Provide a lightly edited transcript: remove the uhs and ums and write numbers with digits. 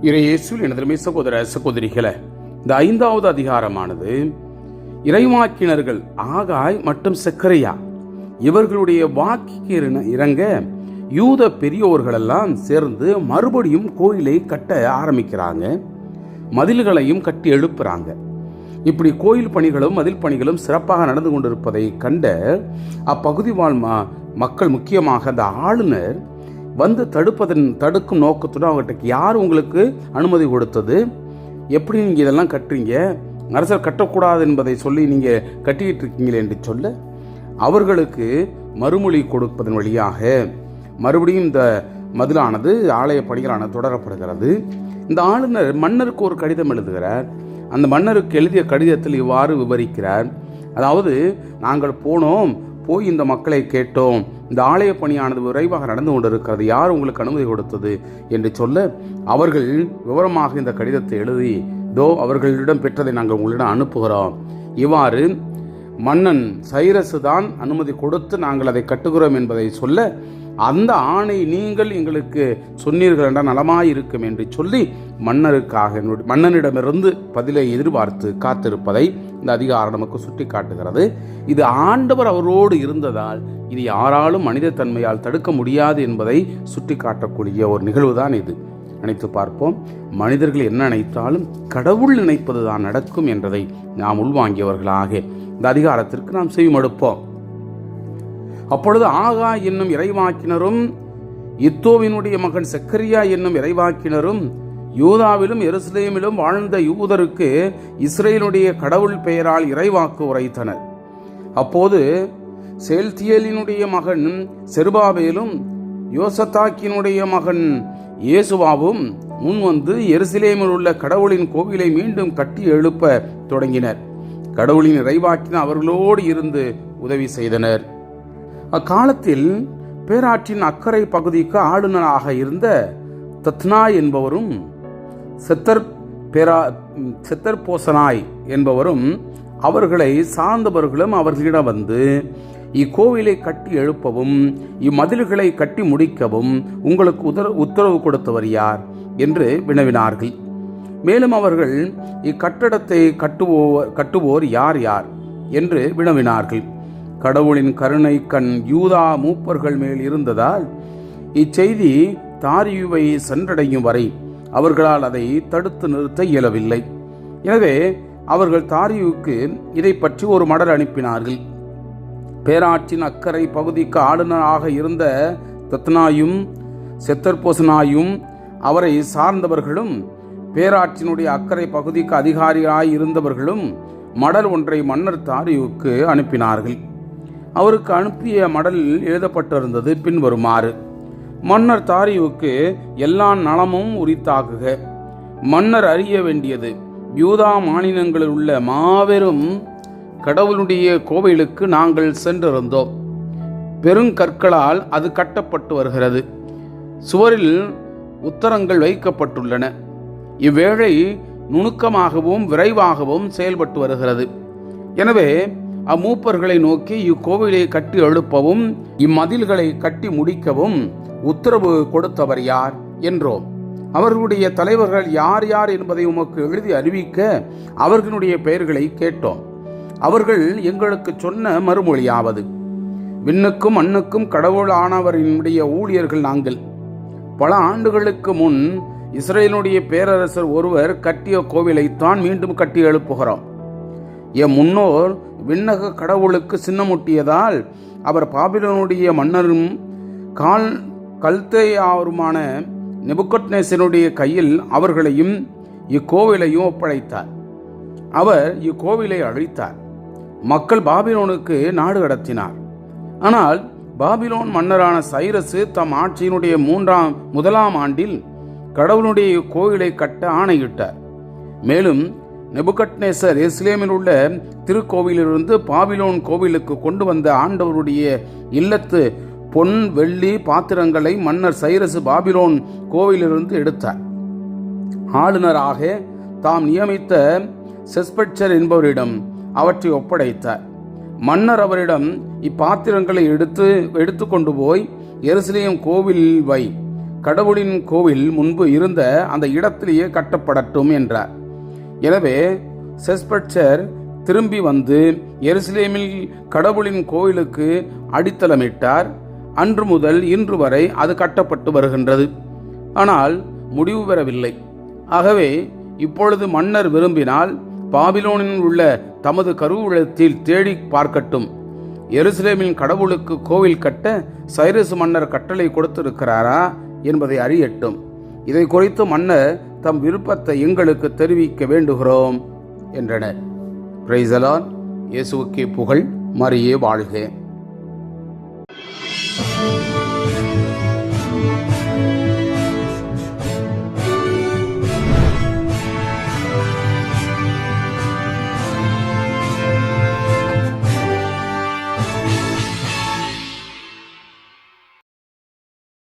இறையேசுவில் எனதருமை சகோதர சகோதரிகளே, இந்த 5வது அதிகாரமானது இறைவாக்கினர்கள் ஆகாய் மற்றும் செக்கரியா இவர்களுடைய வாக்கிற்கு இறங்க யூத பெரியோர்களெல்லாம் சேர்ந்து மறுபடியும் கோயிலை கட்ட ஆரம்பிக்கிறாங்க. மதில்களையும் கட்டி எழுப்புறாங்க. இப்படி கோயில் பணிகளும் மதில் பணிகளும் சிறப்பாக நடந்து கொண்டிருப்பதை கண்ட அப்பகுதி வாழ் மக்கள், முக்கியமாக அந்த ஆளுநர் வந்து தடுக்கும் நோக்கத்துடன் அவர்கிட்ட யார் உங்களுக்கு அனுமதி கொடுத்தது, எப்படி நீங்கள் இதெல்லாம் கட்டுறீங்க, அரசர் கட்டக்கூடாது என்பதை சொல்லி நீங்கள் கட்டிக்கிட்டு இருக்கீங்களே என்று சொல்ல அவர்களுக்கு மறுமொழி கொடுப்பதன் வழியாக மறுபடியும் இந்த மதிலானது ஆலய பணிகளானது தொடரப்படுகிறது. இந்த ஆளுநர் மன்னருக்கு ஒரு கடிதம் எழுதுகிறார். அந்த மன்னருக்கு எழுதிய கடிதத்தில் இவ்வாறு விவரிக்கிறார். அதாவது, நாங்கள் போய் இந்த மக்களை கேட்டோம், இந்த ஆலய பணியானது விரைவாக நடந்து கொண்டிருக்கிறது, யார் உங்களுக்கு அனுமதி கொடுத்தது என்று சொல்ல அவர்கள் விவரமாக இந்த கடிதத்தை எழுதி அவர்களிடம் பெற்றதை நாங்கள் உங்களிடம் அனுப்புகிறோம். இவ்வாறு மன்னன் சைரசு தான் அனுமதி கொடுத்து நாங்கள் அதை கட்டுகிறோம் என்பதை சொல்ல, அந்த ஆணை நீங்கள் எங்களுக்கு சொன்னீர்கள் என்றால் நலமாயிருக்கும் என்று சொல்லி மன்னனிடமிருந்து பதிலை எதிர்பார்த்து காத்திருப்பதை இந்த அதிகாரம் நமக்கு சுட்டி காட்டுகிறது. இது ஆண்டவர் அவரோடு இருந்ததால் இது யாராலும் மனித தன்மையால் தடுக்க முடியாது என்பதை சுட்டி காட்டக்கூடிய ஒரு நிகழ்வுதான் இது. நினைத்து பார்ப்போம். மனிதர்கள் என்ன நினைத்தாலும் கடவுள் நினைப்பது தான் நடக்கும் என்றதை நாம் உள்வாங்கியவர்களாக இந்த அதிகாரத்திற்கு நாம் செவிமடுப்போம். அப்பொழுது ஆகாய் என்னும் இறைவாக்கினரும் இத்தோவினுடைய மகன் செக்கரியா என்னும் இறைவாக்கினரும் யூதாவிலும் எருசலேமிலும் வாழ்ந்த யூதருக்கு இஸ்ரேலுடைய கடவுள் பெயரால் இறைவாக்கு உரைத்தனர். அப்போது சேல்தியேலினுடைய மகன் செருபாபேலும் யோசத்தாக்கினுடைய மகன் இயேசுவாவும் முன்வந்து எருசலேமில் உள்ள கடவுளின் கோவிலை மீண்டும் கட்டி எழுப்ப தொடங்கினர். கடவுளின் இறைவாக்கினர் அவர்களோடு இருந்து உதவி செய்தனர். அக்காலத்தில் பேராற்றின் அக்கறை பகுதிக்கு ஆளுநராக இருந்த தத்னா என்பவரும் செத்தர்போசனாய் என்பவரும் அவர்களை சார்ந்தவர்களும் அவர்களிடம் வந்து, இக்கோவிலை கட்டி எழுப்பவும் இம்மதில்களை கட்டி முடிக்கவும் உங்களுக்கு உத்தரவு கொடுத்தவர் யார் என்று வினவினார்கள். மேலும் அவர்கள் இக்கட்டடத்தை கட்டுவோர் யார் யார் என்று வினவினார்கள். கடவுளின் கருணை கண் யூதா மூப்பர்கள் மேல் இருந்ததால் இச்செய்தி தாரியுவை சென்றடையும் வரை அவர்களால் அதை தடுத்து நிறுத்த இயலவில்லை. எனவே அவர்கள் தாரியுவுக்கு இதை பற்றி ஒரு மடல் அனுப்பினார்கள். பேராற்றின் அக்கறை பகுதிக்கு ஆளுநராக இருந்த தத்னாயும் செத்தர்போசனாயும் அவரை சார்ந்தவர்களும் பேராற்றினுடைய அக்கறை பகுதிக்கு அதிகாரியாய் இருந்தவர்களும் மடல் ஒன்றை மன்னர் தாரியுவுக்கு அனுப்பினார்கள். அவருக்கு அனுப்பிய மடலில் எழுதப்பட்டிருந்தது பின்வருமாறு: மன்னர் தாரியுவுக்கு எல்லா நலமும் உரித்தாகுக. மன்னர் அறிய வேண்டியது, யூதா மாநிலங்களில் உள்ள மாபெரும் கடவுளுடைய கோவிலுக்கு நாங்கள் சென்றிருந்தோம். பெருங்கற்களால் அது கட்டப்பட்டு வருகிறது. சுவரில் உத்தரங்கள் வைக்கப்பட்டுள்ளன. இவ்வேளை நுணுக்கமாகவும் விரைவாகவும் செயல்பட்டு வருகிறது. எனவே அம்மூப்பர்களை நோக்கி இக்கோவிலை கட்டி எழுப்பவும் இம்மதில்களை கட்டி முடிக்கவும் உத்தரவு கொடுத்தவர் யார் என்றோம். அவர்களுடைய தலைவர்கள் யார் யார் என்பதை உமக்கு எழுதி அறிவிக்க அவர்களுடைய பெயர்களை கேட்டோம். அவர்கள் எங்களுக்கு சொன்ன மறுமொழியாவது: விண்ணுக்கும் மண்ணுக்கும் கடவுள் ஆனவரினுடைய ஊழியர்கள் நாங்கள். பல ஆண்டுகளுக்கு முன் இஸ்ரேலுடைய பேரரசர் ஒருவர் கட்டிய கோவிலைத்தான் மீண்டும் கட்டி எழுப்புகிறோம். என் முன்னோர் விண்ணக கடவுளுக்கு சின்னமுட்டியதால் அவர் பாபிலோனுடைய மன்னரும் கல்தேயாருமான நெபுகத்நேசருடைய கையில் அவர்களையும் இக்கோவிலையும் ஒப்படைத்தார். அவர் இக்கோவிலை அழித்தார். மக்கள் பாபிலோனுக்கு நாடு கடத்தினார். ஆனால் பாபிலோன் மன்னரான சைரசு தம் ஆட்சியினுடைய முதலாம் ஆண்டில் கடவுளுடைய கோவிலை கட்ட ஆணையிட்டார். மேலும் நெபுகத்நேசர் எருசலேமில் உள்ள திருக்கோவிலிருந்து பாபிலோன் கோவிலுக்கு கொண்டு வந்த ஆண்டவருடைய இல்லத்து பொன் வெள்ளி பாத்திரங்களை மன்னர் சைரசு பாபிலோன் கோவிலிருந்து எடுத்தார். ஆளுநராக தாம் நியமித்த செஸ்பெட்சர் என்பவரிடம் அவற்றை ஒப்படைத்தார். மன்னர் அவரிடம் இப்பாத்திரங்களை எடுத்து கொண்டு போய் எருசலேம் கோவிலில் வை, கடவுளின் கோவில் முன்பு இருந்த அந்த இடத்திலேயே கட்டப்படட்டும் என்றார். எனவே செஸ்பெட்சர் திரும்பி வந்து எருசலேமில் கடவுளின் கோவிலுக்கு அடித்தளமிட்டார். அன்று முதல் இன்று வரை அது கட்டப்பட்டு வருகின்றது. ஆனால் முடிவு பெறவில்லை. ஆகவே இப்பொழுது மன்னர் விரும்பினால் பாபிலோனில் உள்ள தமது கருவூலத்தில் தேடி பார்க்கட்டும். எருசலேமின் கடவுளுக்கு கோவில் கட்ட சைரஸ் மன்னர் கட்டளை கொடுத்திருக்கிறாரா என்பதை அறியட்டும். இதை குறித்து மன்னர் தம் விருப்பத்தை எங்களுக்கு தெரிவிக்க வேண்டுகிறோம் என்றனர். Praise the Lord. இயேசுவுக்கே புகழ். மரியே வாழ்க.